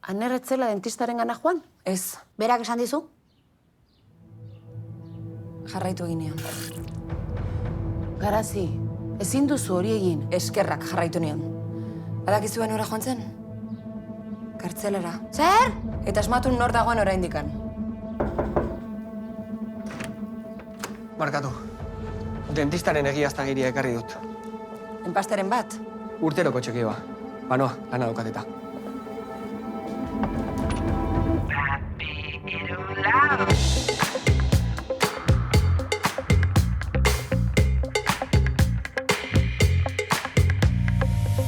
Aner etzela dentistaren gana joan? Ez, Berak esan dizu? jarraitu egin nion. Garazi, ezin duzu hori egin. Eskerrak jarraitu nion. Badakizuen ora joan zen? Kartzelara. Zer? Eta asmatu nor dagoen oraindikan. Barkatu. Dentistaren egiaztagiria ekarri dut. Enpasteren bat? Urteroko txekioa. Banoa, lana daukateta.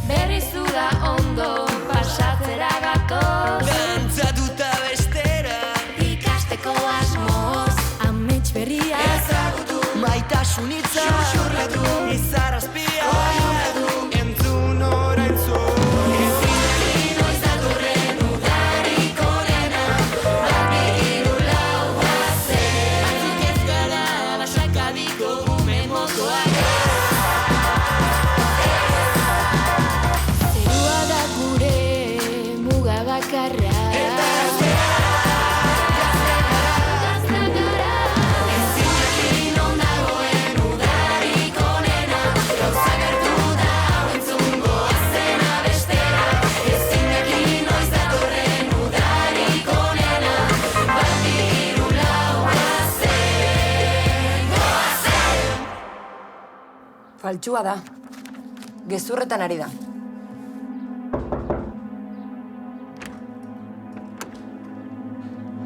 Berriz da ondo pasatzera gatoz, Dantzatuta bestera ikasteko asmoz, amets berria ezagutu maitasun hitza xurxurlatu izarazpia entzun orain zu noiz datorren udarik onena, bat bi hiru lau bazen. Batzuk ez gara basakadiko ume motoak. Zerua da gure muga bakarra. Gazta gara, ezin jakin non dagoen udarik onena, gauza gertu da hau entzungo azena bestera. Ezin jakin noiz datorren udarik onena, bat bi hiru lau bazen. Faltsua da. Gezurretan ari da.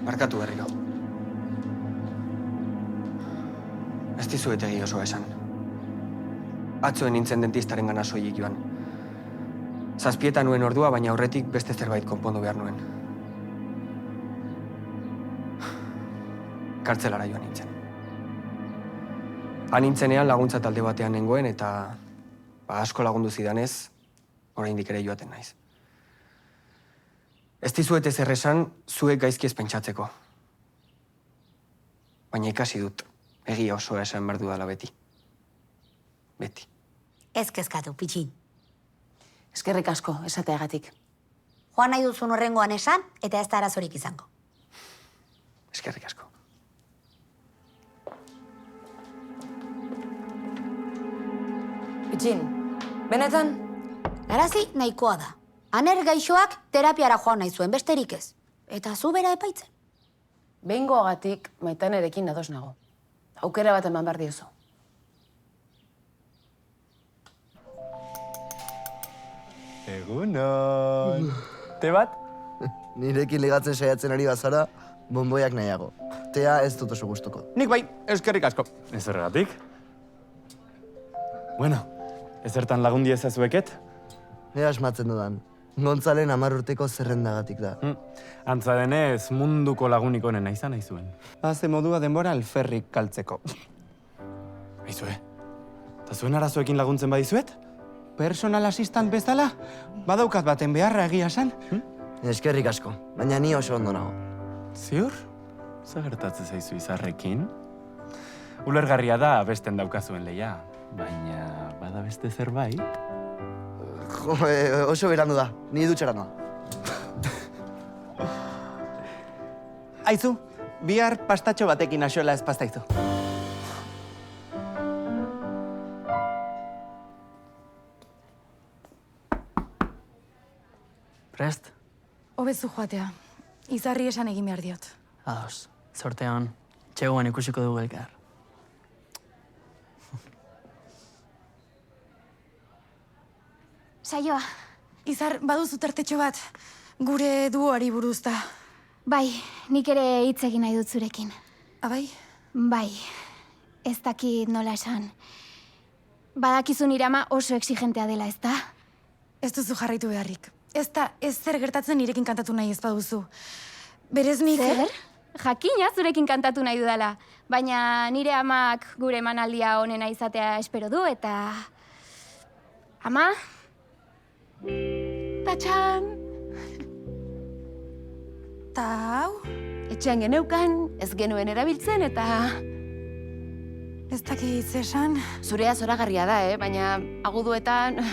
Barkatu berriro. Ez dizuet egi oso esan. Atzuen nintzen dentistaren gana soilik joan. Zazpietan nuen ordua, baina aurretik beste zerbait konpondu behar nuen. Kartzelara joan nintzen. Han nintzenean laguntza talde batean nengoen eta asko lagundu zidanez, oraindik ere joaten naiz. Ez dizuet ezer esan, zuek gaizki ez pentsatzeko. Baina ikasi dut, egia osoa esan behar dudala beti. Beti. Ez kezkatu, pitxin. Eskerrik asko, esateagatik. Joan nahi duzun horrengoan esan, eta ez da arazorik izango. Eskerrik asko. Pitxin, benetan? Garazi nahikoa da. Aner gaixoak terapiara joan nahi zuen, besterik ez. Eta zu bera epaitzen. Behingoagatik Maitanerekin ados nago. Aukera bat eman behar diozu. Egunon. Te bat? Nirekin ligatzen saiatzen ari bazara, bonboiak nahiago. Tea ez dut oso gustuko. Nik bai, eskerrik asko. Ez horregatik? Bueno, ezertan lagundi ezazueket? Ea asmatzen dudan. Gontzalen 10 urteko zerrendagatik da. Antza denez, munduko lagunik onena izan nahi zuen. Haze modua denbora alferrik kaltzeko. Aizue, eta zuen arazoekin laguntzen badizuet? Personal asistant bezala, badaukat baten beharra egia esan. Eskerrik asko, baina ni oso ondo nago. Ziur? Zer gertatzen zaizu izarrekin? Ulergarria da besten daukazuen lehia, baina bada beste zerbait? Jo, oso berandu da, ni dutxara noa. Aizu, bihar pastatxo batekin axola ez pastaizu. Prest? Hobezu joatea. Izarri esan egin behar diot. Ados, zortean, txegoan ikusiko dugu elkar. Saioa. Izar, baduzu tartetxo bat, gure duoari buruz da. Bai, nik ere hitz egin nahi dut zurekin. Abai? Bai, ez dakit nola esan. Badakizu nire ama oso exigentea dela, ez da? Ez duzu jarraitu beharrik. Ez da, ez zer gertatzen nirekin kantatu nahi ez baduzu. Berez nik... Zer? Jakina zurekin kantatu nahi dudala. Baina nire amak gure emanaldia onena izatea espero du, eta... Ama? Tatxan! Ta hau? Etxean geneukan, ez genuen erabiltzen, eta... Ez dakit esan. Zurea zoragarria da, baina aguduetan...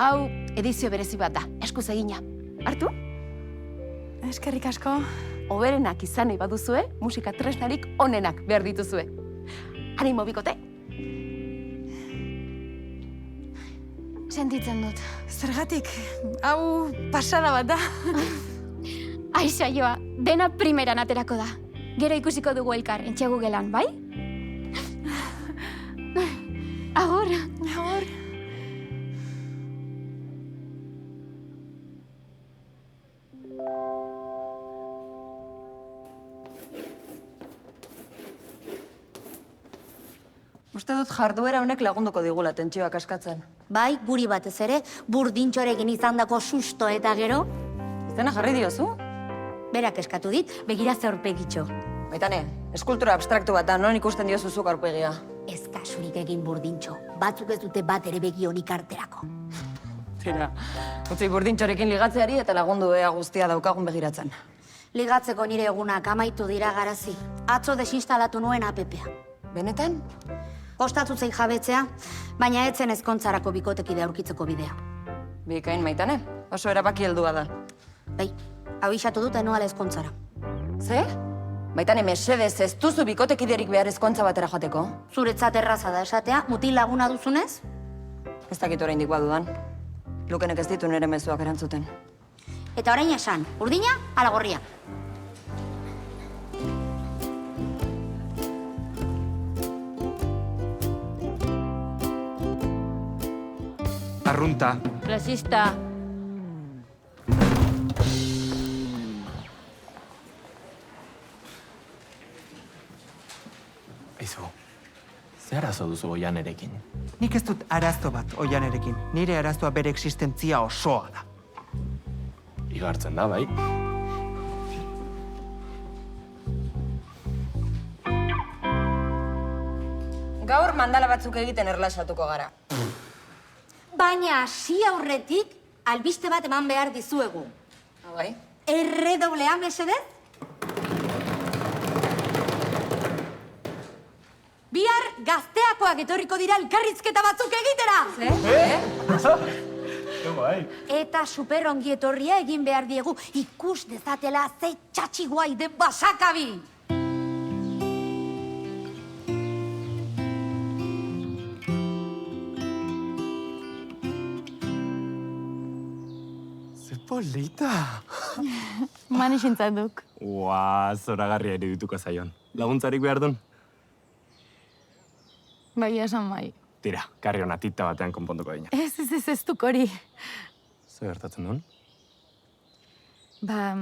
Hau edizio berezi bat da, eskuz egina. Hartu? Eskerrik asko. Hoberenak izan nahi baduzue, musika tresnarik onenak behar dituzue. Animo bikote! Sentitzen dut. Zergatik, hau pasada bat da. Ai, saioa, dena primeran aterako da. Gero ikusiko dugu elkar, entxegu gelan, bai? Agur. Agur. Uste dut jarduera honek lagunduko digula tentsioak askatzen. Bai, guri batez ere, burdintxorekin izandako susto eta gero, Izena jarri diozu? berak eskatu dit, begira ze aurpegitxo. Maitane, eskultura abstraktu bat da, non ikusten diozuzuk aurpegia. Ez kasurik egin burdintxo, batzuk ez dute bat ere begi honik arterako. Tira, utzi burdintxorekin ligatzeari eta lagundu ea guztia daukagun begiratzen. Ligatzeko nire egunak amaitu dira garazi. Atzo desinstalatu nuen APP-a. Benetan? Kostatu zein jabetzea, baina etzen ezkontzarako bikotekide aurkitzeko bidea. Bikain, Maitane, oso erabaki heldua da. Bai, abisatu dute noala ezkontzara. Ze? Maitane, mesedez ez duzu bikotekiderik behar ezkontza batera joateko? Zuretzat erraza da esatea, mutil laguna duzunez? Ez dakit oraindik badudan. Lukenek ez ditu nire mezuak erantzuten. Eta orain esan, urdina, ala gorria. Arrunta. Rasista. Aizu, ze arazo duzu Oianerekin? Nik ez dut arazo bat Oianerekin. Nire arazoa bere existentzia osoa da. Igartzen da, bai? Gaur mandala batzuk egiten erlaxatuko gara. Baina hasi aurretik, albiste bat eman behar dizuegu. Bai? Erredoblea, mesedez? Bihar gazteakoak etorriko dira elkarrizketa batzuk egitera! Eta superongi etorria egin behar diegu ikus dezatela ze txatxi guai den basakabi! Ze polita! Manesintzat duk. Ua, zoragarria irudituko zaion. Laguntzarik behar dun? Bai, esan bai. Tira, karri hona tita batean konponduko dina. Ez duk hori. Zer gertatzen duen? Ba,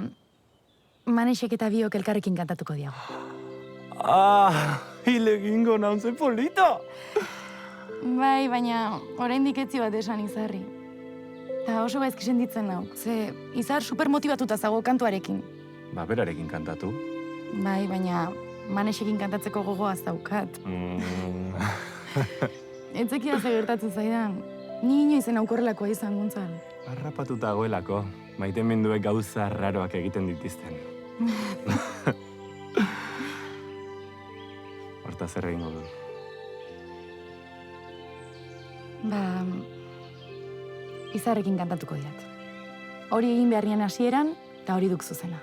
Manesek eta biok elkarrekin kantatuko diago. Ah, hile egingo naun ze polita! Bai, baina oraindik etzi bat esan Izarri. Eta oso gaizki sentitzen nauk, ze Izar supermotibatuta zago kantuarekin. Ba, berarekin kantatu. Bai, baina Manesekin kantatzeko gogoa zaukat. Etzekia ze gertatzen zaidan. Ni inoizen aukorrelakoa izan guntzal. Harrapatuta goelako, maiteminduek gauza raroak egiten ditizten. Horta zer egingo du. Ba, Izarrekin kantatuko diat. Hori egin beharrian hasieran, eta hori duk zuzena.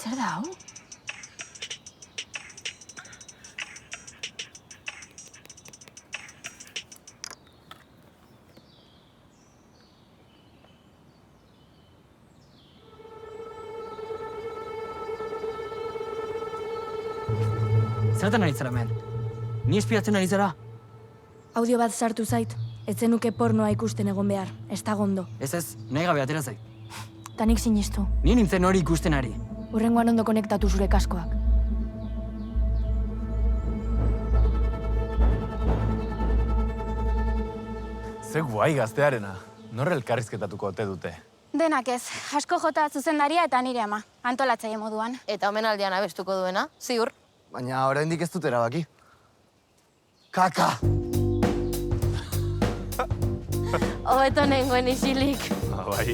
Zer da, hau? Zertan ari zara, men? Ni espiatzen ari zara? Audio bat sartu zait. Ez zenuke pornoa ikusten egon behar, ez da gondo. Ez, nahi gabe atera zait. Ta nik sinistu. Ni nintzen hori ikusten ari. Hurrengoan ondo konektatu zure kaskoak. Ze guai gaztearena. Nor elkarrizketatuko ote dute. Denak ez, asko jota zuzendaria eta nire ama, antolatzaile moduan. Eta omenaldian abestuko duena, ziur. Baina oraindik ez dut erabaki. Kaka! Hobeto nengoen isilik. Bai.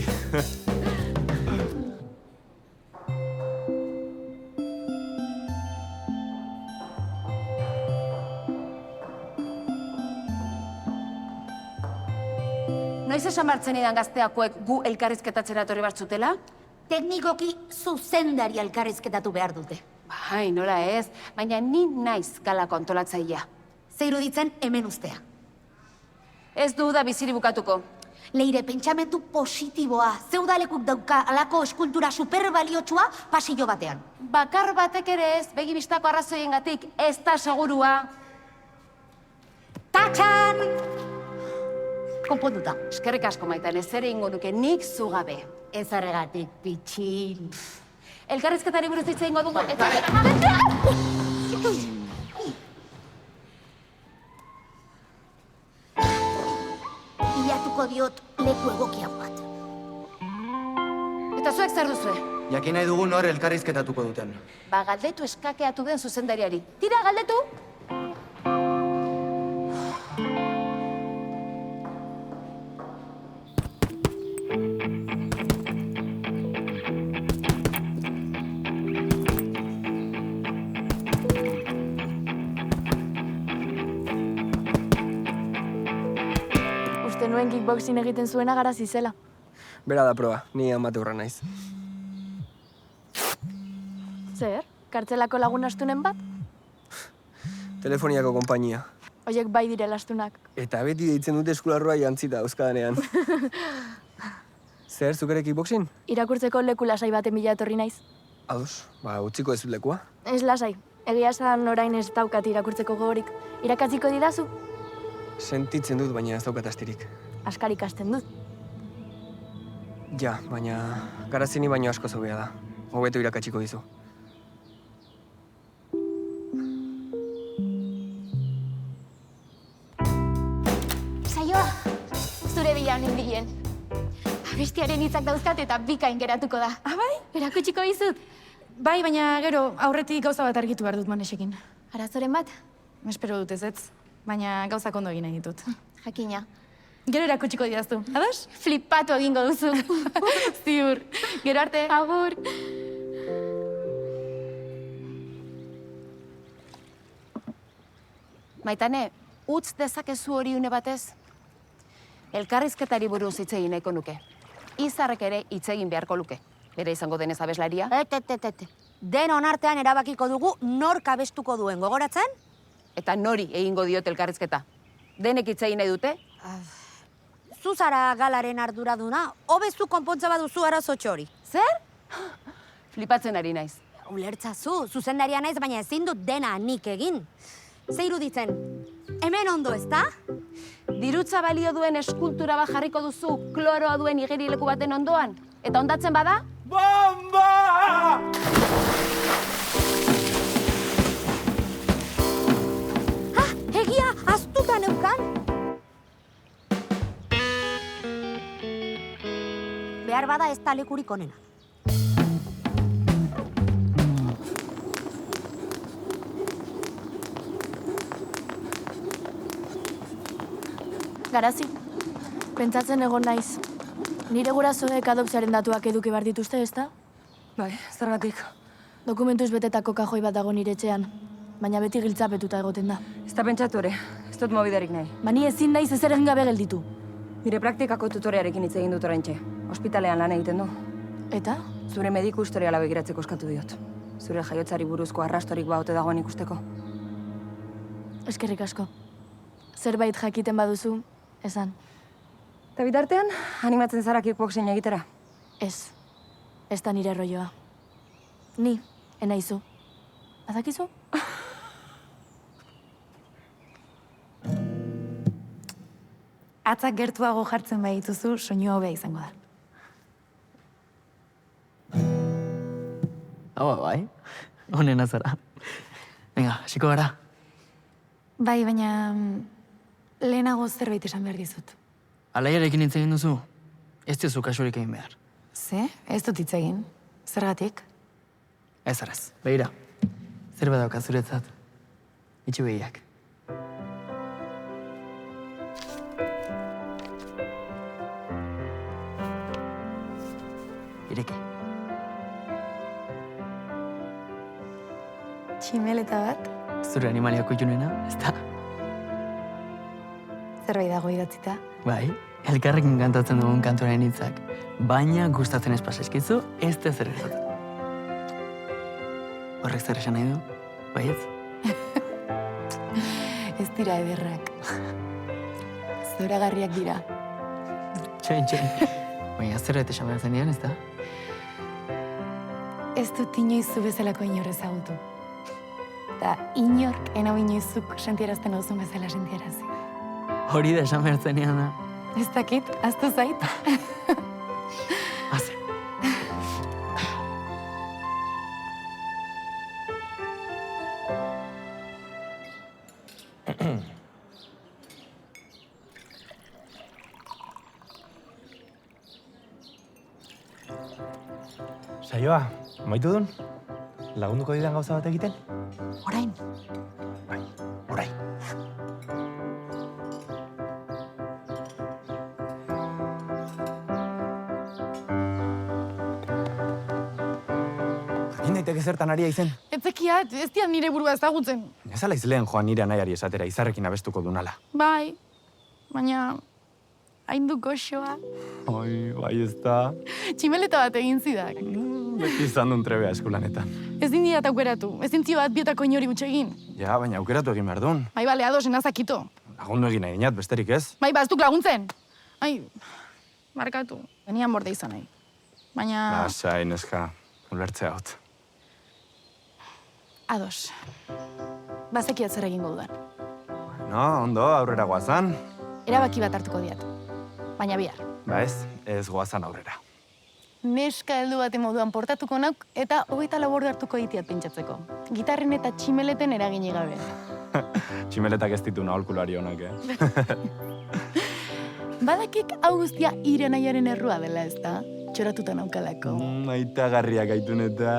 Noiz esan martzen idan gazteakoek gu elkarrizketatzera etorri batzutela? Teknikoki zuzendari elkarrizketatu behar dute. Bai, nola ez, baina ni naiz galako antolatzailea. Ze iruditzen hemen ustea. Ez du da biziri bukatuko. Leire, pentsamentu positiboa. Ze udalekuk dauka alako eskultura superbaliotsua pasillo batean. Bakar batek ere ez, begi bistako arrazoiengatik ez da segurua. Tatxan! Konponduta. Eskerrik asko Maitane, zer egingo nuke nik zugabe. Ez arregatik, pitxin. Elkarrizketari buruz hitz egingo dugu, eta... Bilatuko diot leku egokian bat. Eta zuek zer duzue? Jakin nahi dugu nor elkarrizketatuko duten. Ba, galdetu eskakeatu den zuzendariari. Tira, galdetu! Uste nuen kickboxing egiten zuena garazi zela. Bera da proba, ni amateurra naiz. Zer? Kartzelako lagun astunen bat? Telefoniako konpainia. Oiek bai direla astunak. Eta beti deitzen dute eskularroa jantzita euskadanean. Zer, zukere kickboxing? Irakurtzeko leku lasai baten bila etorri naiz. Ados, ba, utziko ez lekua. Ez lasai. Egia esan orain ez daukat irakurtzeko gogorik. Irakatziko didazu? Sentitzen dut, baina ez daukat astirik. Askar ikasten dut. Ja, baina garazini baino asko zobea da. Hobeto irakatsiko dizu. Saioa, zure bila honen bilen. Abestiaren hitzak dauzkat eta bikain geratuko da. Ah, bai? Erakutsiko dizut. Bai, baina gero aurretik gauza bat argitu behar dut Manesekin. Arazoren bat? Espero dut ez, baina gauzak ondo egin nahi ditut. Jakina. Gero erakutsiko didaztu, ados? Flipatu egingo duzu. Ziur. Gero arte. Agur. Maitane, utz dezakezu hori une batez? Elkarrizketari buruz hitz egin nahiko nuke. Izarrek ere hitz egin beharko luke. Bere izango denez abeslaria. Et. Denon artean erabakiko dugu nork abestuko duen, gogoratzen? Eta nori egingo diot elkarrizketa. Denek hitz egin nahi dute? Zu zara galaren arduraduna, hobezu konpontza baduzu arazotxo hori. Zer? Flipatzen ari naiz. Ulertzazu, zuzendaria naiz, baina ezin dut dena nik egin. Ze iruditzen, hemen ondo ezta? Dirutza balio duen eskultura bat jarriko duzu kloroa duen igerileku baten ondoan? Eta ondatzen bada? Bomba! Egia, astuta neukan. Behar bada ez da lekurik onena. Garazi, pentsatzen egon naiz. Nire gurasoek adopzaren datuak eduki behar dituzte, ezta? Bai, zergatik. Dokumentuz betetako kajoi bat dago nire etxean, baina beti giltzapetuta egoten da. Ez da pentsatu ere, ez dut mobidarik nahi. Bani ezin naiz ezer egin gabe gelditu. Nire praktikako tutorearekin hitz egin dut oraintxe. Ospitalean lan egiten du. Eta? Zure mediku historiala begiratzeko eskatu diot. Zure jaiotzari buruzko arrastorik baute dagoen ikusteko. Eskerrik asko. Zerbait jakiten baduzu, esan. Eta bitartean, animatzen zara kickboxing egitera? Ez. Ez da nire rolloa. Ni, enaizu. Badakizu? Atzak gertuago jartzen badituzu, soinu hobea izango da. Hau, bai. Honena zara. Venga, hasiko gara. Bai, baina lehenago zerbait esan behar dizut. Alaiarekin hitz egin duzu, ez diozu kasurik egin behar. Ze? Ez dut hitz egin. Zergatik? Ez araz, behira. Zer badauka zuretzat. Itxu behiak. ireki. Tximeleta bat, Zure animaliako junena, ez da? zerbait dago idatzita. Bai, elkarrekin kantatzen dugun kantuaren hitzak. Baina gustatzen ez pasaizkizu, ez da zer gertatzen. Horrek zer esan nahi du? Baietz? Ez dira ederrak. Zoragarriak dira. Txoin. Baina zerbait esan behar zenean, ez da? Ez dut inoiz zu bezalako inor ezagutu. Eta inork enau inoizuk sentierazten duzun bezala sentiarazi. Hori da esan behar zenean da. Ez dakit, aztu zait. Haze. Saioa, maitu dun? Lagunduko didan gauza bat egiten? Orain. Bai, orain. Jakin daiteke zertan ari aizen. Etzekiat, ez diat nire burua ezagutzen. Ez ala izleen joan nire anaiari esatera izarrekin abestuko dunala. Bai, baina hain du goxoa. Oi, bai ez da. Tximeleta bat egin zidak. Beti izan duen trebea eskulanetan. Ezin diat aukeratu, ezin zio bat bietako inori gutxe egin. Ja, baina aukeratu egin behar duen. Bai, bale, ados, enazakito. Lagundu egin nahi dinat, besterik ez. Bai, baztuk laguntzen. Ai, markatu. Genian borde izan nahi. Baina... Lasai, neska, ulertzea hot. Ados. Bazekiat zer egingo dudan. No, ondo, aurrera goazan. Erabaki bat hartuko diat. Baina bihar. Ba ez goazan aurrera. Neska heldu baten moduan portatuko nauk eta 24 ordu hartuko ditiat pentsatzeko. Gitarren eta tximeleten eragine gabe. Tximeletak ez ditu naholkulari honak, Badakik hau guztia Irenaiaren errua dela, ez da? Txoratuta naukalako. Maitagarriak aitun eta...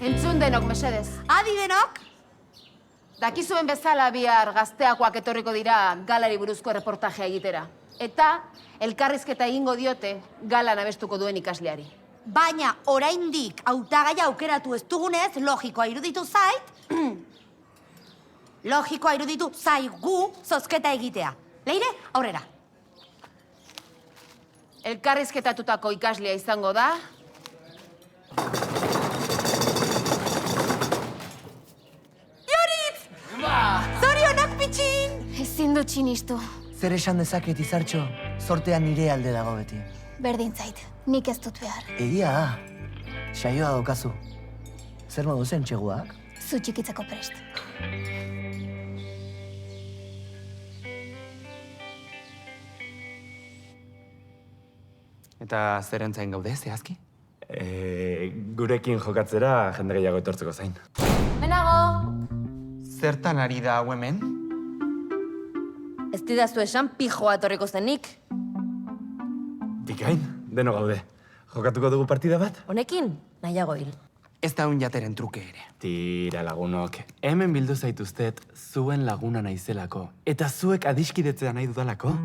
Entzun denok, mesedez. Adi denok? Dakizuen bezala bihar gazteakoak etorriko dira galari buruzko reportajea egitera. Eta elkarrizketa egingo diote galan abestuko duen ikasleari. Baina oraindik hautagaia aukeratu ez dugunez, logikoa iruditu zait, logikoa iruditu zaigu zozketa egitea. Leire, aurrera. Elkarrizketatutako ikaslea izango da... Joritz! Zorionak pitxin! Ezin dut sinistu. Zer esan dezaket izartxo, sortea nire alde dago beti. Berdin zait, nik ez dut behar. Egia da, saioa daukazu. Zer modu zen txeguak? Zu txikitzeko prest. Eta zer entzain gaude, zehazki? Gurekin jokatzera jende gehiago etortzeko zain. Benago! Zertan ari da hau hemen? Ez didazu esan pijoa etorriko zenik. Bikain, deno gaude. Jokatuko dugu partida bat? Honekin, nahiago hil. Ez da un jateren truke ere. Tira lagunok, hemen bildu zaituztet zuen laguna naizelako. Eta zuek adiskidetzea nahi dudalako?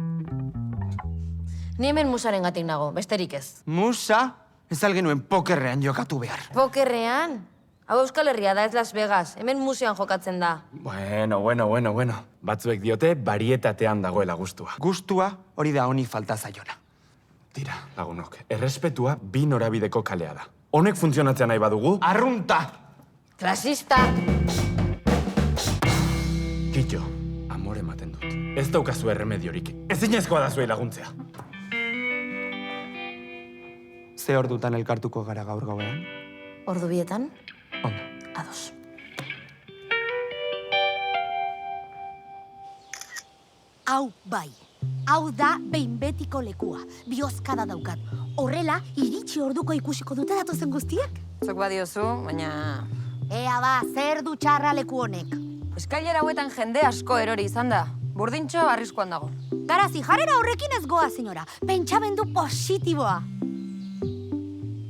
Ni hemen musaren gatik nago, besterik ez. Musa? Ez algenuen pokerrean jokatu behar. Pokerrean? Hau Euskal Herria da ez Las Vegas, hemen museoan jokatzen da. Bueno. Batzuek diote barietatean dagoela gustua. Gustua hori da honi falta zaiona. Tira, lagunok, errespetua bi norabideko kalea da. Honek funtzionatzea nahi badugu... Arrunta! Klasista! Kitxo, amore ematen dut. Ez daukazu erremediorik. Ezinezkoa da zuei laguntzea. Ze ordutan elkartuko gara gaur gauean? Ordu bietan? Ondo. Ados. Hau bai. Hau da behin betiko lekua. Bihozkada daukat. Horrela, iritsi orduko ikusiko dute datozen guztiak? Zok badiozu, baina... Ea ba, zer du txarra leku honek? Eskailera hauetan jende asko erori izan da. Burdintxo arriskuan dago. Garazi, jarrera horrekin ez goa, senyora. Pentsamendu positiboa.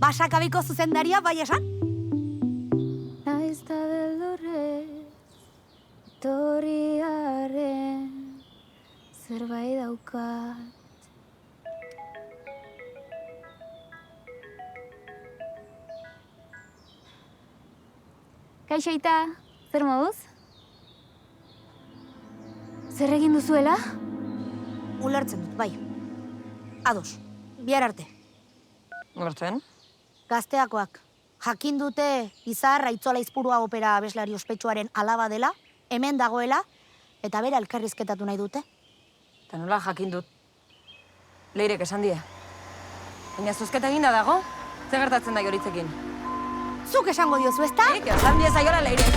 Basakabiko zuzendaria, bai esan? Naiz da beldurrez, etorriaren, zerbait daukat, Kaixo aita, zer moduz? Zer egin duzuela? Ulertzen dut, bai. Ados, bihar arte. Nortzen? Gazteakoak. Jakin dute Izar Aitzola Izpurua opera abeslari ospetsuaren alaba dela, hemen dagoela, eta bera elkarrizketatu nahi dute. Eta nola jakin dut? Leirek esan die. Baina zuzketa eginda dago? Zer gertatzen da Joritzekin? Zuk esango diozu, ezta? Nik, esan die zaiola Leirek.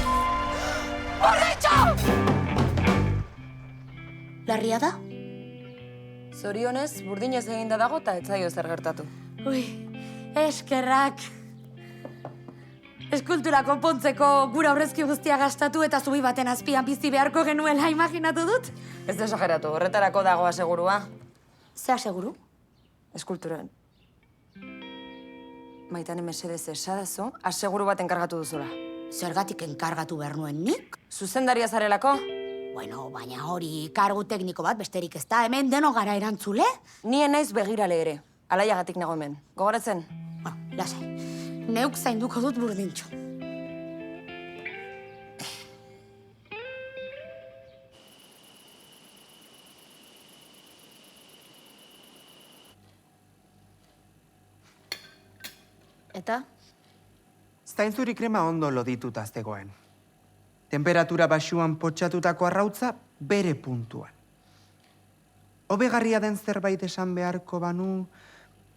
Larria da? Zorionez, burdinez eginda dago eta ez zaio zer gertatu. Ui, eskerrak. Eskultura konpontzeko gura aurrezki guztia gastatu eta zubi baten azpian bizi beharko genuela imaginatu dut. Ez desageratu, horretarako dago asegurua. Ze aseguru? Eskulturan. Maitane mesedez esadazu, aseguru bat enkargatu duzula. Zergatik enkargatu behar nuen nik? Zuzendaria zarelako? Bueno, baina hori kargu tekniko bat besterik ez da, hemen deno gara erantzule. Nien naiz begirale ere, alaiagatik nago hemen. Gogoratzen? Bueno, lasai. Neuk zainduko dut burdintxo. Eta? Zainzuri krema ondo lodituta zegoen. Temperatura basuan potxatutako arrautza bere puntuan. Hobegarria den zerbait esan beharko banu,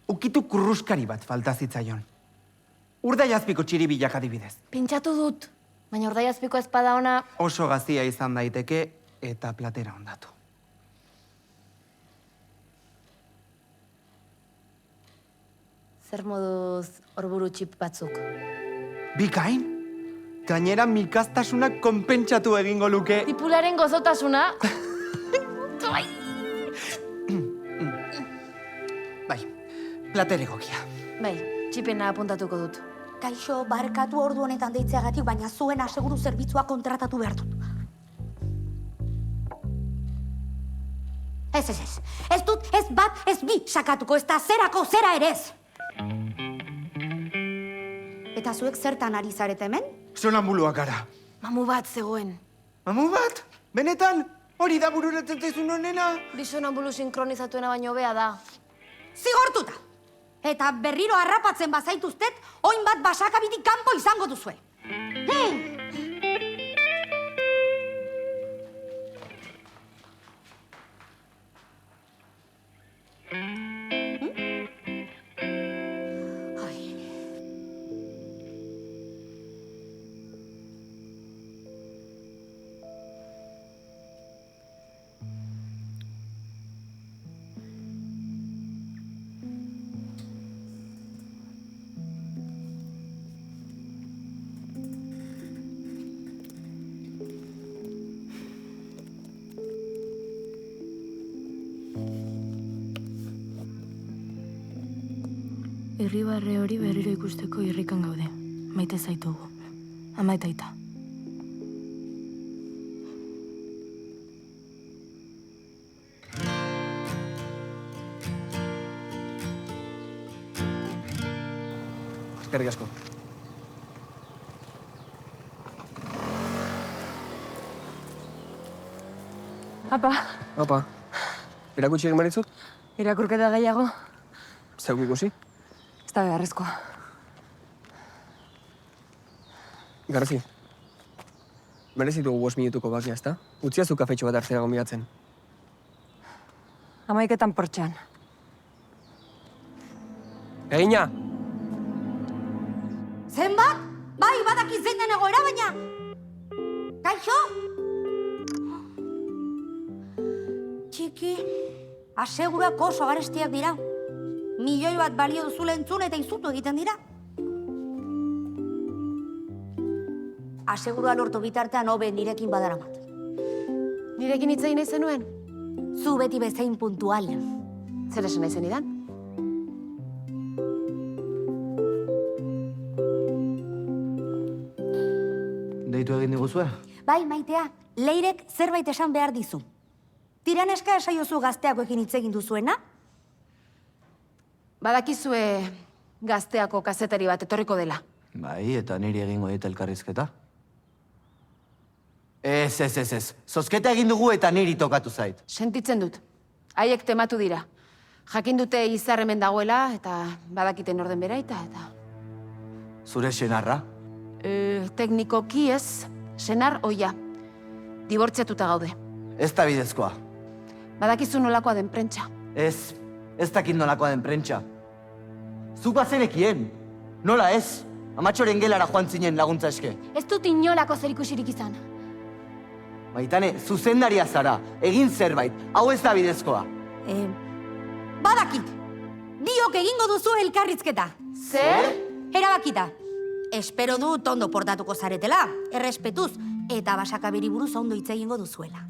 ukitu kurruskari bat falta zitzaion. Urdaiazpiko txiribilak adibidez. Pentsatu dut, baina urdaiazpiko ezpada ona... Oso gazia izan daiteke eta platera ondatu. Zer moduz orburu txip batzuk. Bikain? Gainera mikaztasunak konpentsatu egingo luke. Tipularen gozotasuna. Bai, plater egokia. Bai, txipena apuntatuko dut. Kaixo, barkatu ordu honetan deitzeagatik, baina zuen aseguru zerbitzua kontratatu behar dut. Ez. Ez dut, ez bat, ez bi sakatuko, ez da zerako zera ere ez. Eta zuek zertan ari zarete hemen? Sonambuluak gara. Mamu bat zegoen. Mamu bat? Benetan? Hori da bururatzen zaizun honena? Bi sonambulu sinkronizatuena baino hobea da. Zigortuta! Eta berriro harrapatzen bazaituztet, oin bat basakabitik kanpo izango duzue. Irribarre hori berriro ikusteko irrikan gaude. Maite zaitugu. Ama eta aita. Eskerrik asko. Apa, Opa, erakutsi egin baritzut? irakurketa gehiago, Zeuk ikusi? ez da beharrezkoa. Garzi. Merezitugu 5 minutuko bakia, ezta? Utziazu kafetxo bat hartzera gonbidatzen. 11 portxan. Egina! Zenbat? Bai, badaki zein den egoera, baina... Kaixo? Txiki, asegurak oso garestiak dira. Milioi bat balio duzule entzun eta izutu egiten dira. Asegurua lortu bitartean hobe nirekin badaramat. Nirekin hitz egin nahi zenuen? Zu beti bezain puntual. Zer esan nahi zenidan? Deitu egin diguzue? Bai, Maitea, Leirek zerbait esan behar dizu. Tiraneska esaiozu gazteakoekin hitz egin duzuena? Badakizue gazteako kazetari bat etorriko dela. Bai, eta niri egingo dit elkarrizketa. Ez. Zozketa egin dugu eta niri tokatu zait. Sentitzen dut. Haiek tematu dira. Jakin dute Izar hemen dagoela eta badakiten orden beraita eta... Zure senarra? Teknikoki ez, senar oia. Dibortziatuta gaude. Ez da bidezkoa. Badakizu nolakoa den prentsa. Ez dakit nolakoa den prentsa. Zuk bazenekien. Nola ez? Amatxoren gelara joan zinen laguntza eske. Ez dut inolako zerikusirik izan. Maitane, zuzendaria zara. Egin zerbait. Hau ez da bidezkoa. Badakit! Biok egingo duzu elkarrizketa. Zer? Erabakita. Espero dut ondo portatuko zaretela, errespetuz, eta basakabiri buruz ondo hitz egingo duzuela.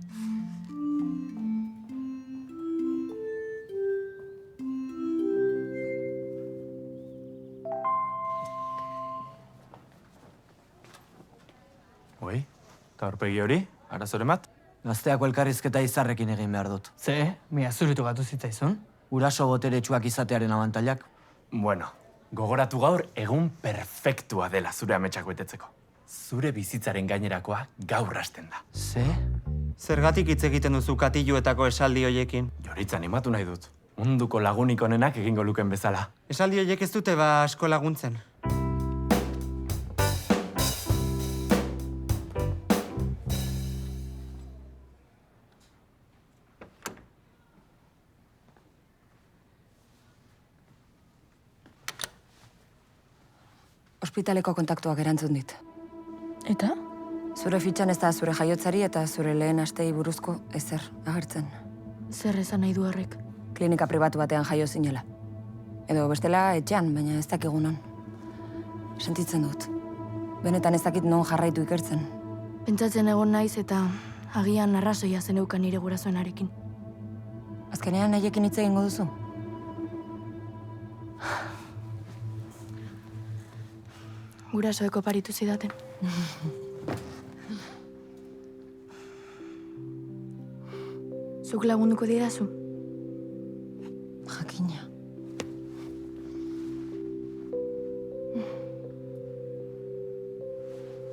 Oi, eta aurpegi hori, arazoren bat? Gazteako elkarrizketa Izarrekin egin behar dut. Ze, mia zuritu gatu zitzaizun? Uraso boteretsuak izatearen abantailak. Bueno, gogoratu gaur egun perfektua dela zure ametsak betetzeko. Zure bizitzaren gainerakoa gaur hasten da. Ze? Zergatik hitz egiten duzu katiluetako esaldi hoiekin? Joritza animatu nahi dut. Munduko lagunik onenak egingo luken bezala. Esaldi hoiek ez dute asko laguntzen. Ospitaleko kontaktuak erantzun dit. Eta? Zure fitxan ez da zure jaiotzari eta zure lehen astei buruzko ezer agertzen. Zer esan nahi du horrek? Klinika pribatu batean jaio zinela. Edo bestela etxean, baina ez dakigu non. Sentitzen dut. Benetan ez dakit non jarraitu ikertzen. Pentsatzen egon naiz eta agian arrazoia zeneukan nire gurasoenarekin. Azkenean haiekin hitz egingo duzu? Gurasoek oparitu zidaten. Zuk lagunduko didazu? Jakina.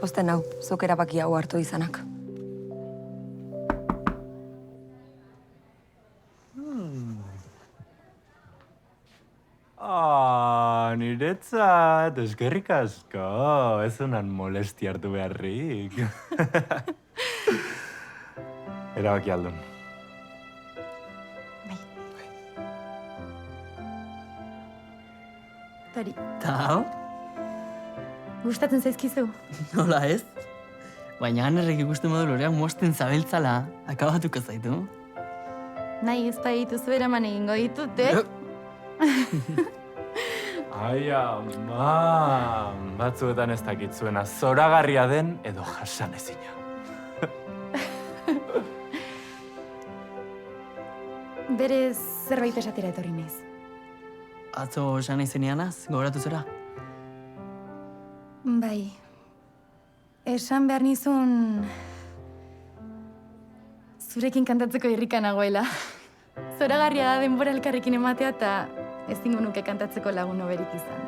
Posten hau, zuk erabaki hau hartu izanak. Niretzat, eskerrik asko, ez honan molesti hartu beharrik. Erabaki aldun. Tari, Ta hau? gustatzen zaizkizu? Nola ez? Baina anerrek ikusten modu loreak mosten zabiltzala, akabatuko zaitu. Nahi ez dituzu eraman egingo ditut, Ai, ama, batzuetan ez dakitzuena zoragarria den edo jasan ezina. Berez zerbait esatera etorri naiz. Atzo esan izeneanaz, gogoratu zera? Bai. Esan behar nizun... zurekin kantatzeko irrika nagoela. Zoragarria da denbora elkarrekin ematea eta ezingo nuke kantatzeko lagun oberik izan.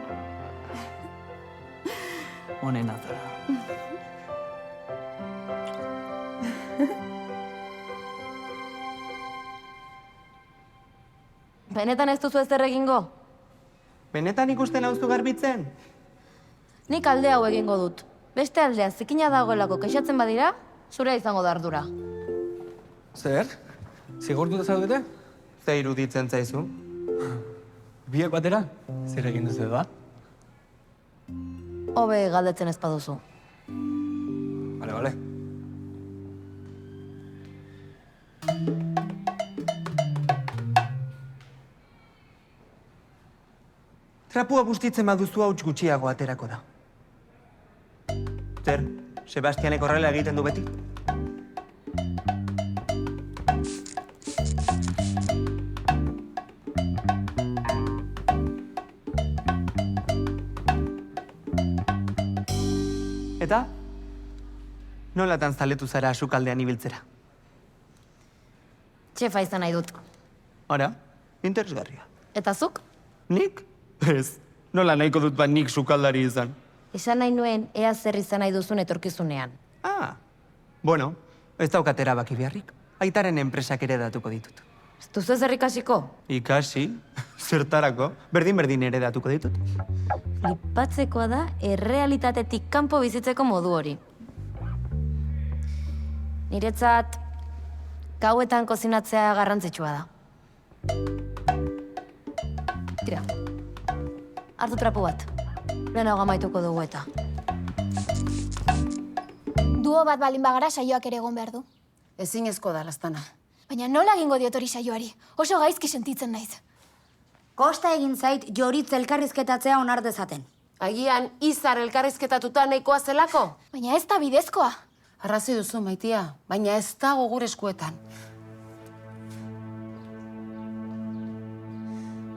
Honen azara. Benetan ez duzu ezer egingo? Benetan ikusten hauzu garbitzen? Nik alde hau egingo dut. Beste aldean zikina dagoelako kexatzen badira, zure izango da ardura. Zer? Zigortuta zaudete? Ze iruditzen zaizu? Biak batera? Zer egin duzu da? Hobe galdetzen ez baduzu. Vale. Trapua bustitzen baduzu hauts gutxiago aterako da. Zer, Sebastianek horrela egiten du beti? Eta? Nolatan zaletu zara sukaldean ibiltzera? Txefa izan nahi dut. Ara, interesgarria. Eta zuk? Nik? Ez. Nola nahiko dut nik sukaldari izan? Esan nahi nuen ea zer izan nahi duzun etorkizunean. Ah, Bueno, ez daukat erabaki beharrik. Aitaren enpresak ere datuko ditut. Ez duzu ezer ikasiko? Ikasi, zertarako, berdin ere datuko ditut. Flipatzekoa da errealitatetik kanpo bizitzeko modu hori. Niretzat, gauetan kozinatzea garrantzitsua da. Tira, hartu trapu bat. Lehenago amaituko dugu eta. Duo bat baldin bagara saioak ere egon behar du. Ezinezko da, Laztana. Baina nola egingo diot hori saioari? Oso gaizki sentitzen naiz. Kosta egin zait Joritz elkarrizketatzea onar dezaten. Agian, Izar elkarrizketatuta nahikoa zelako? Baina ez da bidezkoa. Arrazoi duzu, maitia, baina ez dago gure eskuetan.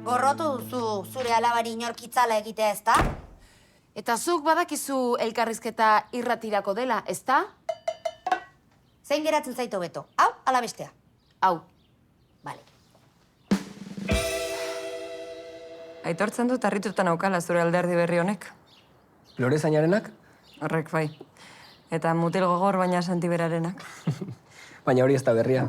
Gorrotu duzu zure alabari inorkitzala egitea, ezta? Eta zuk badakizu elkarrizketa irratirako dela, ezta? Zein geratzen zaito beto? Hau, ala bestea? Hau. Bale. Aitortzen dut harrituta naukala zure alderdi berri honek. Lorezainarenak? Horrek bai. Eta mutil gogor baina santiberarenak. Baina hori ez da berria.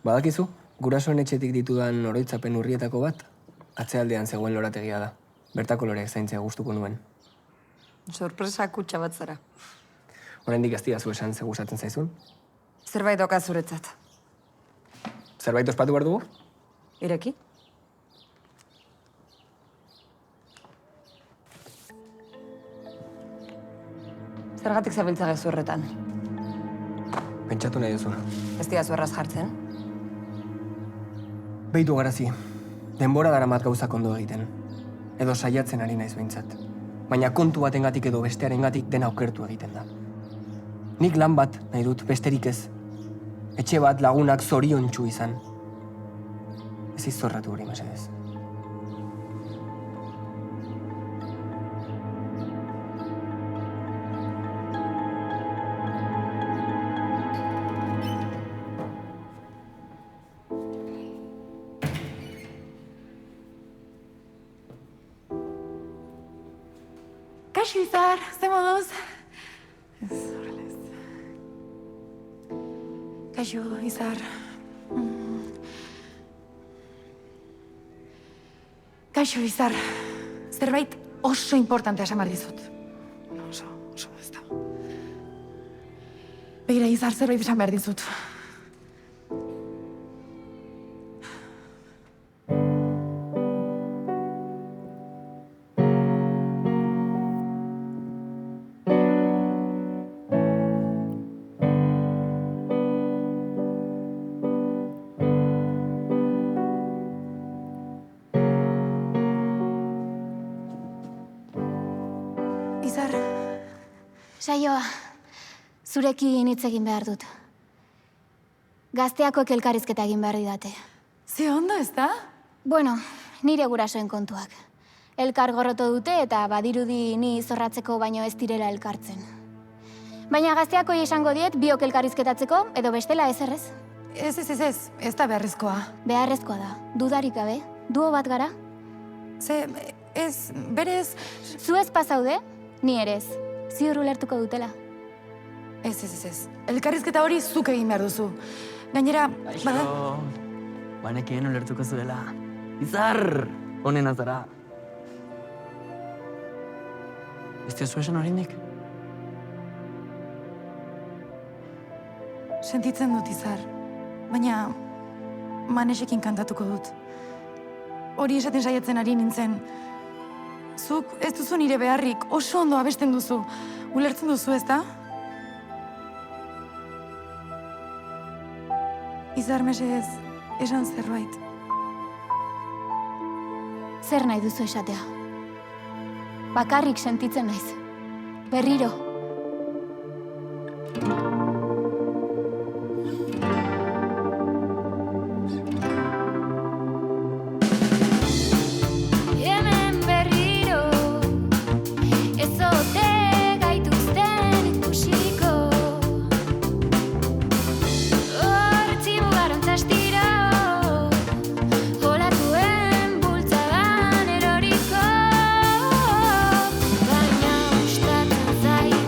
Badakizu, gurasoen etxetik ditudan oroitzapen urrietako bat, atzealdean zegoen lorategia da. Bertako loreak zaintzea gustuko nuen. Sorpresa kutxa bat zara. Oraindik ez didazu esan ze gustatzen zaizun? Zerbait doka zuretzat. Zerbait ospatu behar dugu? Ireki? Zergatik zabiltza gezu horretan? Pentsatu nahi duzu. Ez diazu erraz jartzen? Beitu garazi, denbora daramat gauzak ondo egiten. Edo saiatzen ari naiz behintzat. Baina kontu batengatik edo bestearengatik dena okertu egiten da. Nik lan bat nahi dut, besterik ez. Etxe bat lagunak zoriontsu izan. Ez izorratu hori, mesedez. Kaixo, Izar, ze moduz? Ez, horrela ez. Kaixo, Izar. Kaixo, Izar. Zerbait oso importantea esan behar dizut. Oso ez da. Begira, Izar, zerbait esan behar dizut. Izar. Saioa, zurekin hitz egin behar dut. Gazteakoek elkarrizketa egin behar didate. Ze ondo, ez da? Bueno, nire gurasoen kontuak. Elkar gorroto dute eta badirudi ni zorratzeko baino ez direla elkartzen. Baina gazteakoi esango diet biok elkarrizketatzeko edo bestela ez errez. Ez da beharrezkoa. Beharrezkoa da, dudarik gabe. Duo bat gara? Berez... Zu ez pasaude, ni ere ez. Ziur ulertuko dutela. Ez. Elkarrizketa hori zuk egin behar duzu. Gainera... Aixo, banekien ulertuko zuela. Izar, honena zara. Ez diozu esan oraindik? Sentitzen dut, Izar. Baina... Manesekin kantatuko dut. Hori esaten saiatzen ari nintzen. Zuk ez duzu nire beharrik, oso ondo abesten duzu. Ulertzen duzu, ez da? Izar, mesedez, esan zerbait. Zer nahi duzu esatea? Bakarrik sentitzen naiz. Berriro. Baina gustatzen zait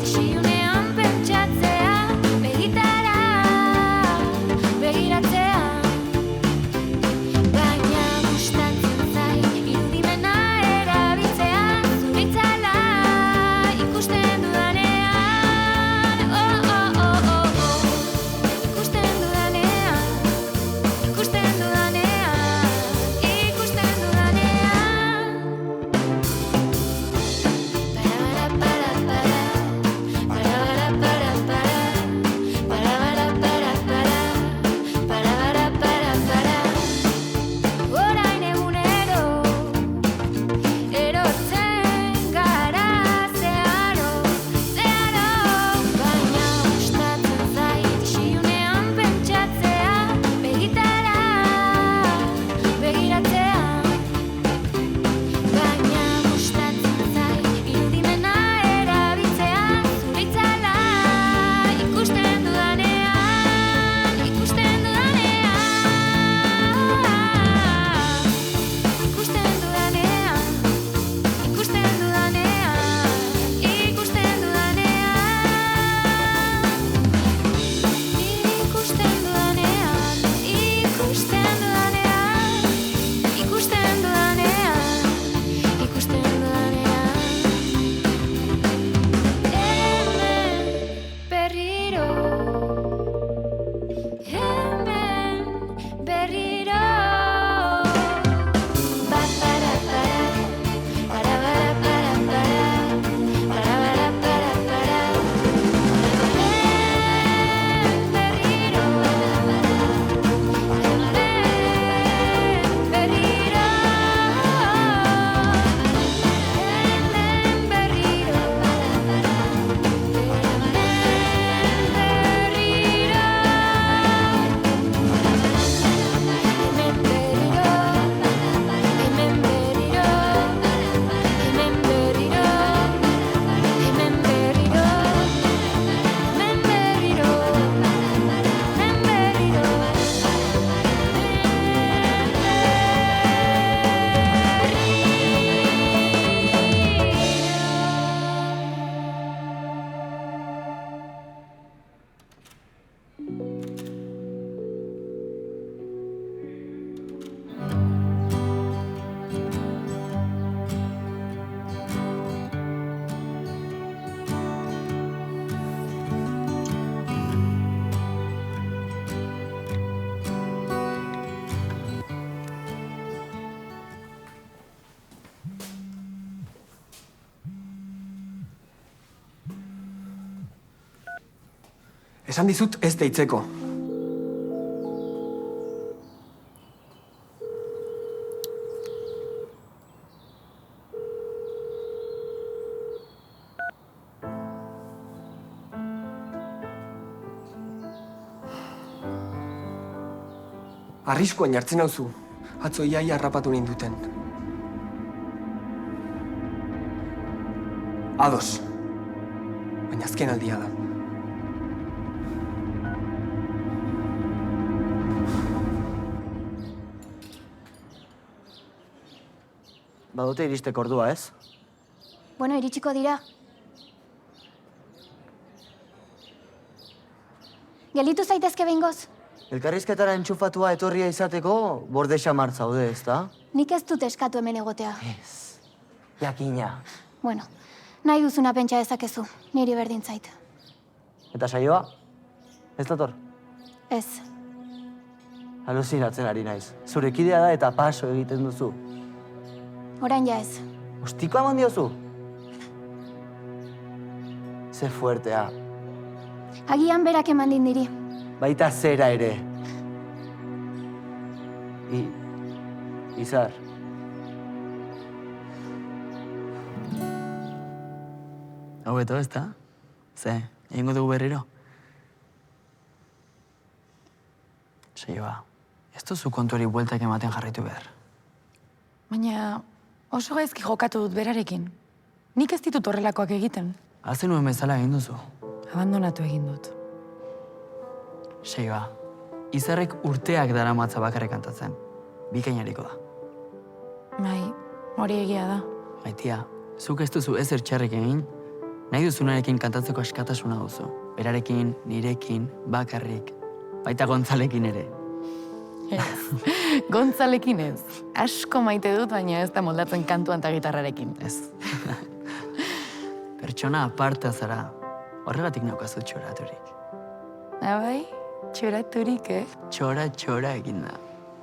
Esan dizut ez deitzeko. Arriskuan jartzen hauzu, atzo iaia harrapatu ninduten. Ados, baina azken aldia da. Badute iristeko ordua, ez? Bueno, iritsiko dira. Gelditu zaitezke behingoz. Elkarrizketara entxufatua etorria izateko borde xamar zaude, ezta? Nik ez dut eskatu hemen egotea. Ez. Jakina. Bueno, nahi duzuna pentsa dezakezu, niri berdin zait. Eta saioa? Ez dator? Ez. Alucinatzen ari naiz. Zure kidea da eta paso egiten duzu. Orain ja ez. Ostikoa eman diozu? Ze fuertea. Agian berak eman din diri. Baita zera ere. Izar. Hau beto, ez da? Ze, egingo dugu berriro? Saioa, ez duzu kontuari bueltak ematen jarraitu behar. Baina oso gaizki jokatu dut berarekin. Nik ez ditut horrelakoak egiten. Hazen nuen bezala egin duzu. Abandonatu egin dut. Saioa, Izarrek urteak daramatza bakarrik kantatzen. Bikainariko da. Bai, hori egia da. Maitia, zuk ez duzu ezer txarrik egin, nahi duzunarekin kantatzeko askatasuna duzu. Berarekin, nirekin, bakarrik. Baita Gontzalekin ere. Ez, Gontzalekin ez. Asko maite dut, baina ez da moldatzen kantuan eta gitarrarekin. Ez. Pertsona aparta zara. Horregatik naukazu txoraturik. Bai, txoraturik, Txora egin da.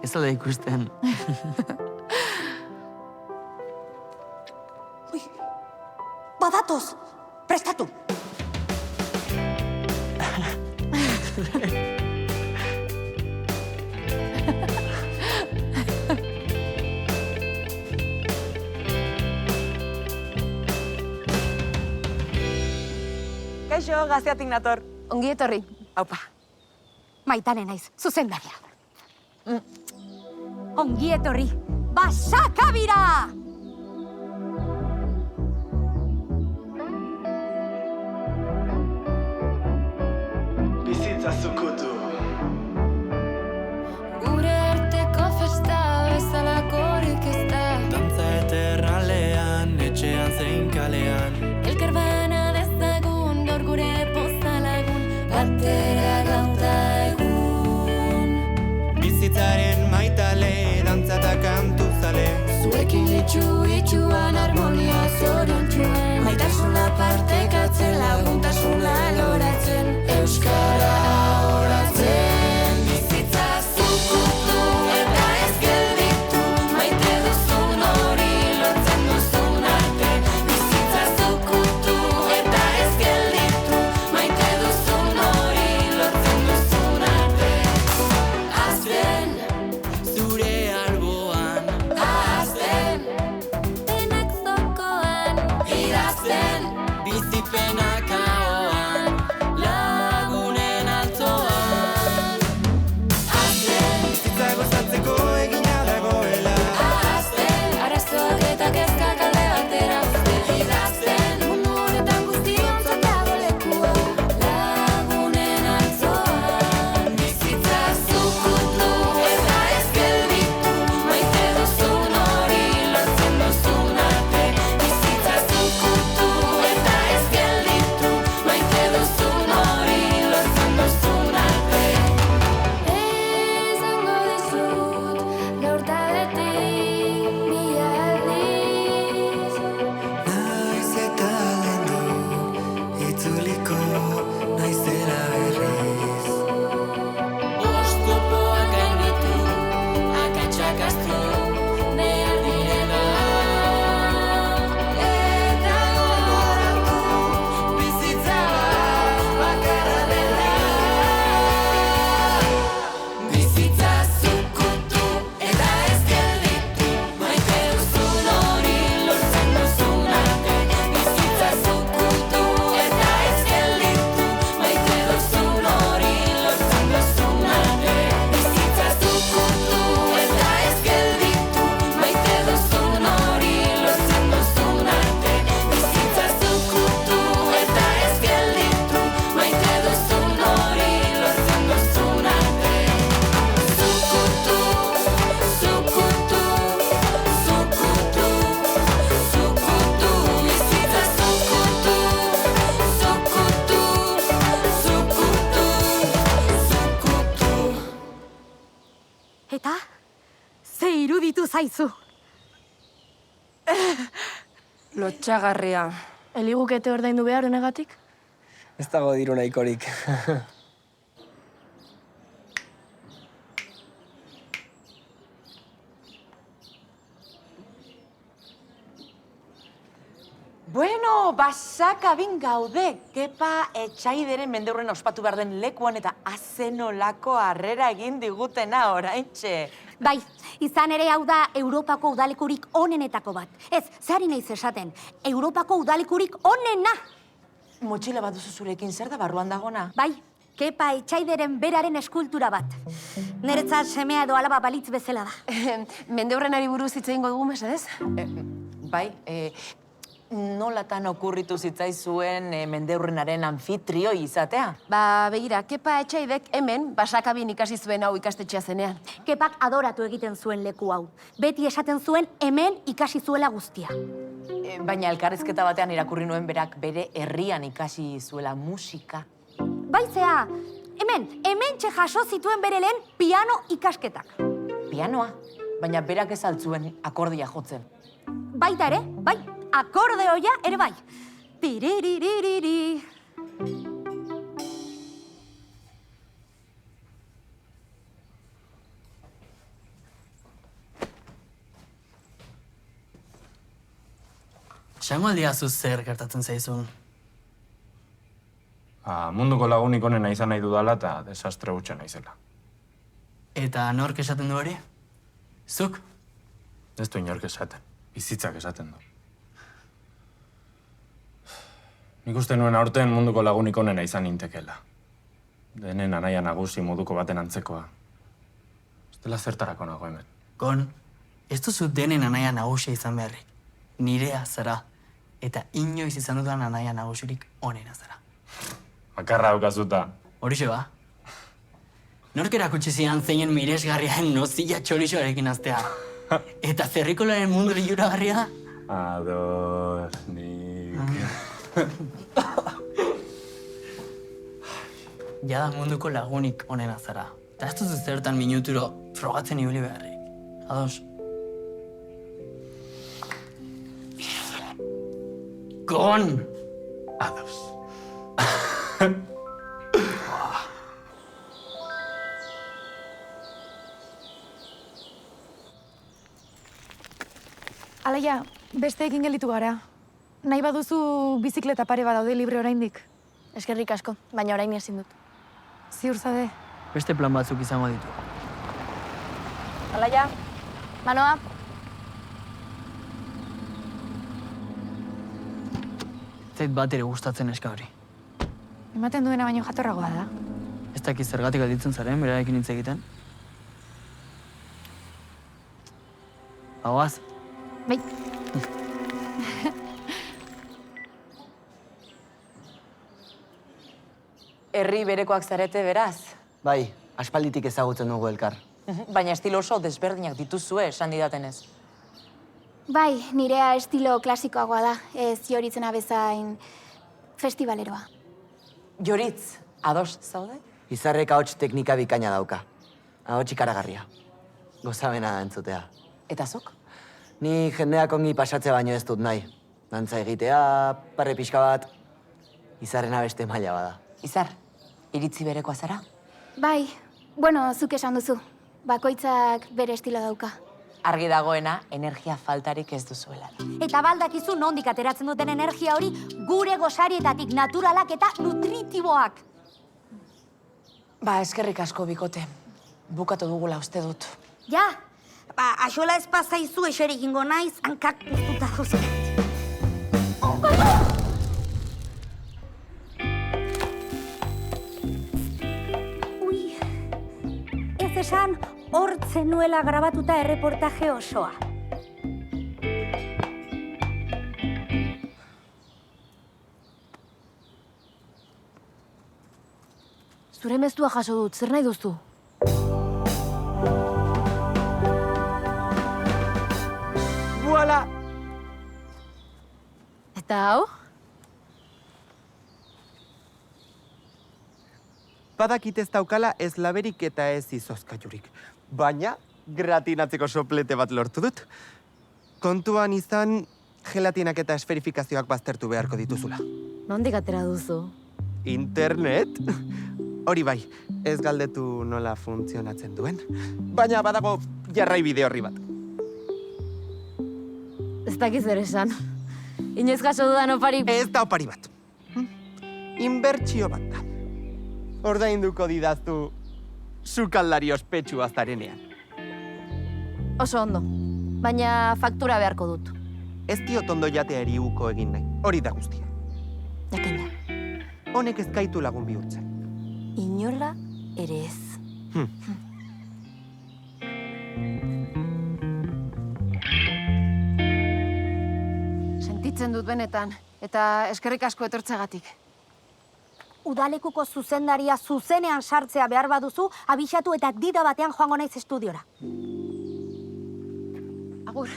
Ez alda ikusten. Badatoz, prestatu! Kaixo, Gazteatik nator. Ongi etorri. Aupa. Maitane naiz, zuzendaria. Ongi etorri, Basakabira! Bizitza zukutu. Gure arteko festa bezalakorik ez da. Dantza eterralean, etxean zein kalean. Elkar bana dezagun, gaur gure pozalagun. Batera gauta egun. Bizitzaren maitale, dantza eta kantu zale. Zuekin itxuan harmonia zoriontxuan. Maitasuna partekatzen, laguntasuna loratzen. Euskara horatzen. Bizitza zukutu eta ez gelditu. Maite duzun hori lortzen duzun arte. Bizitza zukutu eta ez gelditu. Maite duzun hori lortzen duzun arte. Azten, Zure alboan, azten, denak zokoan. Idazten, bizipenak ahoan. lagunen altza. Eta? Ze iruditu zaizu? Lotxagarria. Eligukete ordaindu behar honegatik? Ez dago diru nahikorik. Bueno, basakabin gaude. Kepa etxaideren mendeurren ospatu behar den lekuan eta azenolako harrera egin digutena oraintxe. Bai, izan ere hau da Europako udalekurik onenetako bat. Ez, zehari naiz esaten, Europako udalekurik onena! Motxila bat duzu zurekin, zer da barruan dagona? Bai, Kepa etxaideren beraren eskultura bat. Niretzat semea edo alaba balitz bezala da. Mendeurrenari buruz hitz egingo dugu, mesedez? Bai, nolatan okurritu zitzaizuen mendeurrenaren anfitrioi izatea? Ba, begira, Kepa etxaidek hemen basakabin ikasi zuen hau ikastetxea zenean. Kepak adoratu egiten zuen leku hau. Beti esaten zuen hemen ikasi zuela guztia. Baina elkarrizketa batean irakurri nuen berak bere herrian ikasi zuela musika. Baizea, hemen jaso zituen bere lehen piano ikasketak. Pianoa? Baina berak ez altzuen akordia jotzen. Baita ere, bai, akordeoia ere bai. Tiriririri. Esango aldiazu zer gertatzen zaizun. Munduko lagunik onena izan nahi dudala eta desastre hutsa naizela. Eta nork esaten du hori? Zuk? Ez du inork esaten. Bizitzak esaten du. Nik uste nuen aurten munduko lagunik onena izan nintekela. Denen anaia nagusi moduko baten antzekoa. Ez dela zertarako nago hemen. Gon, ez duzu denen anaia nagusia izan beharrik. Nirea zara. Eta inoiz izan dudan anaia nagusirik onena zara. Bakarra daukazuta. Horixe ba. Nork erakutsi zian zeinen miresgarriaren nozilla txorixoarekin aztea. Eta zerrikolaren mundu liluragarria? Ados, nik... Jada munduko lagunik onena zara. Eta ez duzu zertan minuturo frogatzen ibili beharrik. Ados. Gon! Ados. Alaia, besteekin gelditu gara. Nahi baduzu bizikleta pare bat daude libre oraindik. Eskerrik asko, baina orain ezin dut. Ziur zade. Beste plan batzuk izango ditu. Alaia, Manoa. Zait bat ere gustatzen eska hori. Ematen duena baino jatorragoa da. Ez dakit zergatik alditzen zaren, berarekin hitz egiten. Bagoaz. Bai. Herri berekoak zarete beraz. Bai, aspalditik ezagutzen dugu elkar. Baina estilo oso desberdinak dituzue, esan didatenez. Bai, nirea estilo klasikoagoa da, ez Joritzena bezain festivaleroa. Joritz, ados zaude? Izarrek ahots teknika bikaina dauka. Ahots ikaragarria. Gozamena da entzutea. Eta zuk? Ni jendeak ongi pasatze baino ez dut nahi. Dantza egitea, parre pixka bat, Izarrena beste maila bada. Izar, iritzi berekoa zara? Bai, bueno, zuk esan duzu. Bakoitzak bere estilo dauka. Argi dagoena, energia faltarik ez duzuela. Eta baldakizu nondik ateratzen duten energia hori gure gosarietatik naturalak eta nutritiboak. Ba, eskerrik asko bikote. Bukatu dugula uste dut. Ja, axola ez pasaizu eserik ingo naiz, hankak puztuta dauzkat. Ui, ez esan hortzen nuela grabatuta erreportaje osoa. Zure meztua jaso dut, zer nahi duztu? Voila! Eta hau? badakit ez daukala ez laberik eta ez izozkailurik. Baina, gratinatzeko soplete bat lortu dut. Kontuan izan, gelatinak eta esferifikazioak baztertu beharko dituzula. Nondik atera duzu? Internet? Hori bai, ez galdetu nola funtzionatzen duen. Baina badago jarraibide horri bat. Ez dakiz ere esan. Inoiz jaso dudan opari... Ez da opari bat. Inbertsio bat da. Ordainduko didaztu sukaldari ospetsu aztarenean. Oso ondo. Baina faktura beharko dut. Ez diot ondo jateari uko egin nahi. Hori da guztia. Jakina. Honek ez gaitu lagun bihurtzen. Inola ere ez. Sentitzen dut benetan, eta eskerrik asko etortzegatik. Udalekuko zuzendaria zuzenean sartzea behar baduzu, abixatu eta dida batean joango naiz estudiora. Agur.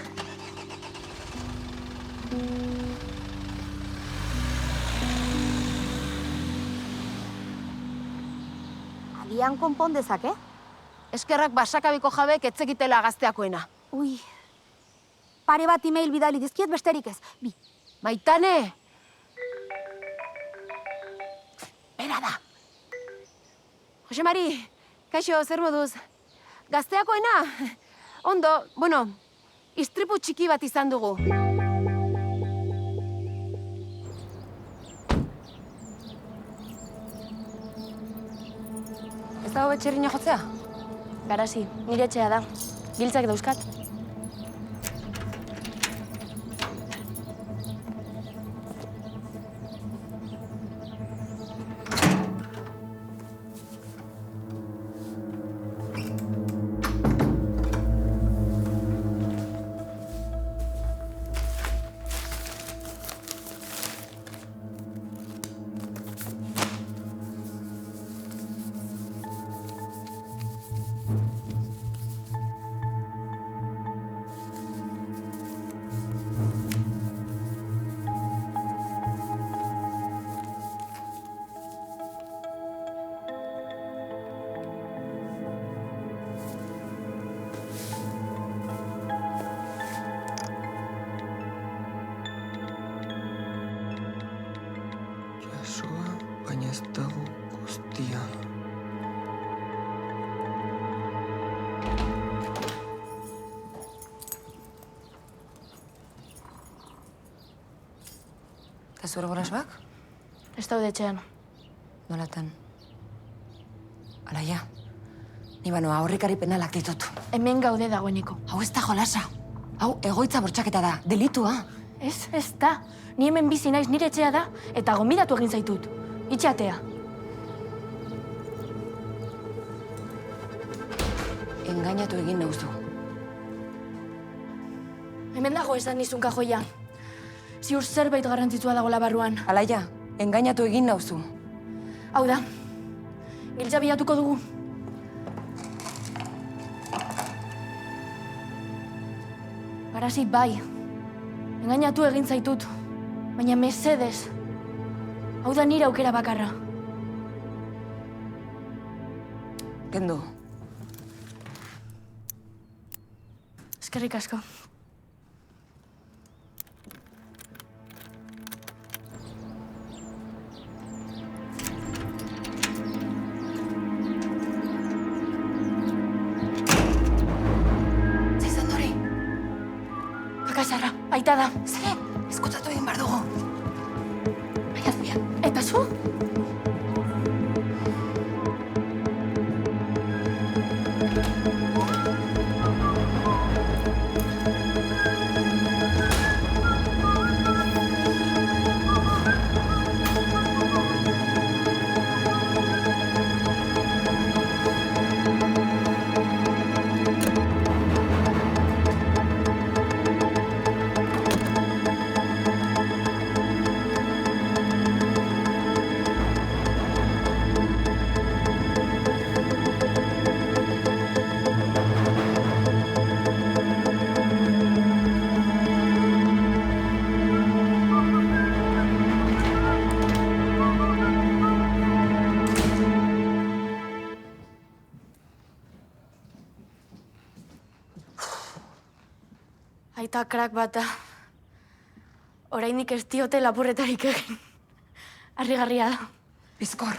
Agian konpon dezake? Eskerrak basakabiko jabek etzekitela gazteakoena. Ui, pare bat email bidali dizkiet besterik ez. Bi. Maitane! Bera da. Jose Mari, kaixo, zer moduz? Gazteakoena? Ondo, bueno, istripu txiki bat izan dugu. Ez dago betxerrina jotzea? Garasi, nire etxea da. Giltzak dauzkat. Baina ez dago guztia. Eta zure gurasoak? Ez daude etxean. Nolatan? Alaia, ni banoa aurrikari penalak ditut. Hemen gaude dagoeneko. Hau ez da jolasa. Hau egoitza bortxaketa da, delitua. Ez da. Ni hemen bizi naiz nire etxea da, eta gonbidatu egin zaitut. Itxatea. Engainatu egin nauzu. Hemen dago esan nizun kajoia. Ziur zerbait garrantzitsua dago labarruan. Alaia, engainatu egin nauzu. Hau da, giltza bilatuko dugu. Garasi bai, engainatu egin zaitut, baina mesedez. Hau da nire aukera bakarra. Kendu. Eskerrik asko. Zaizan dori? Kakasarra, aita da. Ze, eskutatu egin behar dugu. Baiazpian. Eta zu? Aita krak bata. Oraindik ez diote lapurretarik egin. Harrigarria da. Bizkor.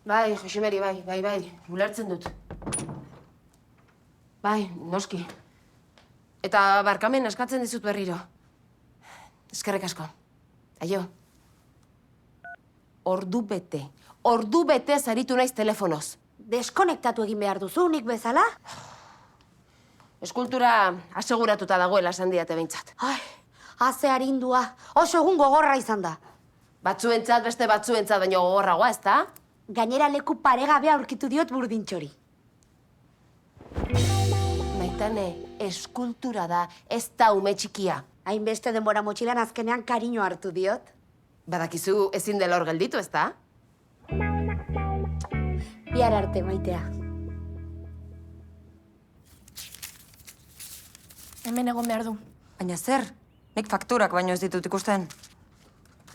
Bai, Josemeri, bai, ulertzen dut. Bai, noski. Eta barkamen eskatzen dizut berriro. Eskerrik asko. Aio. Ordu bete zaritu naiz telefonoz. Deskonektatu egin behar duzu, nik bezala? Eskultura aseguratuta dagoela esan diate behintzat. Ai, haze harindua. Oso egun gogorra izan da. Batzuentzat beste batzuentzat baino gogorragoa, ezta? Gainera leku paregabea aurkitu diot burdintxori. Maitane, eskultura da, ez da ume txikia. Hainbeste denbora motxilan azkenean kariño hartu diot. Badakizu ezin dela hor gelditu, ezta? Bihar arte, Maitea. Hemen egon behar du. Baina zer? Nik fakturak baino ez ditut ikusten.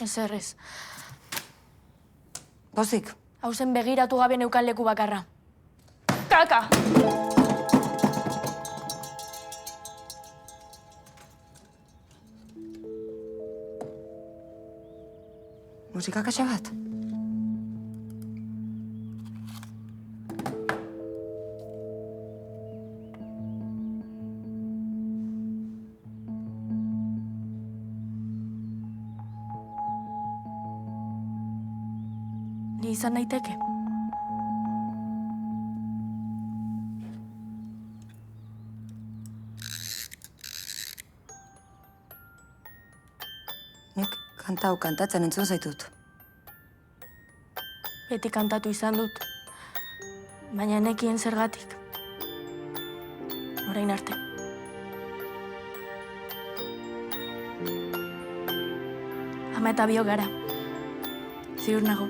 Ez. Pozik. Hauzen begiratu gabe neukan leku bakarra. Kaka! Musika kaxa bat? Ni izan naiteke. Nik kantau kantatzen entzun zaitut. Beti kantatu izan dut. Baina nekien zergatik. Orain arte. Ama eta biok gara. Ziur nago.